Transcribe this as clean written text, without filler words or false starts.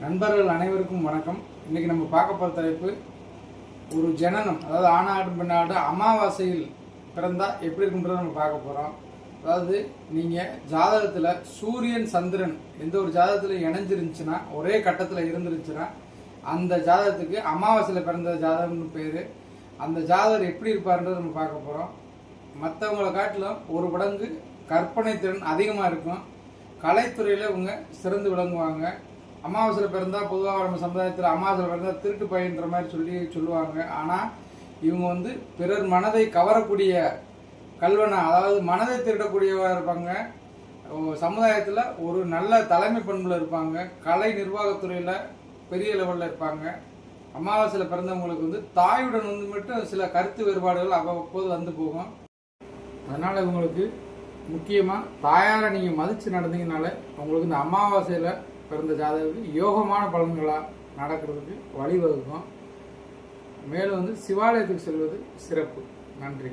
நண்பர்கள் அனைவருக்கும் வணக்கம். இன்னைக்கு நம்ம பார்க்க போகிற தலைப்பு ஒரு ஜனனம், அதாவது ஆணாடு பெண்ணாடு அமாவாசையில் பிறந்தால் எப்படி இருக்குன்றதை நம்ம பார்க்க போகிறோம். அதாவது நீங்கள் ஜாதகத்தில் சூரியன் சந்திரன் எந்த ஒரு ஜாதகத்தில் இணைஞ்சிருந்துச்சுன்னா, ஒரே கட்டத்தில் இருந்துருச்சுன்னா அந்த ஜாதகத்துக்கு அமாவாசையில் பிறந்த ஜாதகம்னு பேர். அந்த ஜாதகர் எப்படி இருப்பார்ன்றதை நம்ம பார்க்க போகிறோம். மற்றவங்களை காட்டிலும் ஒரு மடங்கு கற்பனை திறன் அதிகமாக இருக்கும். கலைத்துறையில் இவங்க சிறந்து விளங்குவாங்க. அமாவாசையில் பிறந்தால் பொதுவாக நம்ம சமுதாயத்தில் அமாவாசையில் பிறந்தால் திருட்டு பையன்ற மாதிரி சொல்லுவாங்க. ஆனால் இவங்க பிறர் மனதை கவரக்கூடிய கல்வனா, அதாவது மனதை திருடக்கூடியவராக இருப்பாங்க. சமுதாயத்தில் ஒரு நல்ல தலைமை பண்பில் இருப்பாங்க. கலை நிர்வாகத்துறையில் பெரிய லெவலில் இருப்பாங்க. அமாவாசையில் பிறந்தவங்களுக்கு தாயுடன் மட்டும் சில கருத்து வேறுபாடுகள் அவ்வப்போது வந்து போகும். அதனால் இவங்களுக்கு முக்கியமாக தாயாரை நீங்கள் மதித்து நடந்தீங்கனால உங்களுக்கு இந்த அமாவாசையில் பிறந்த ஜாதகத்துக்கு யோகமான பலன்களாக நடக்கிறதுக்கு வழிவகுக்கும். மேலும் சிவாலயத்துக்கு செல்வது சிறப்பு. நன்றி.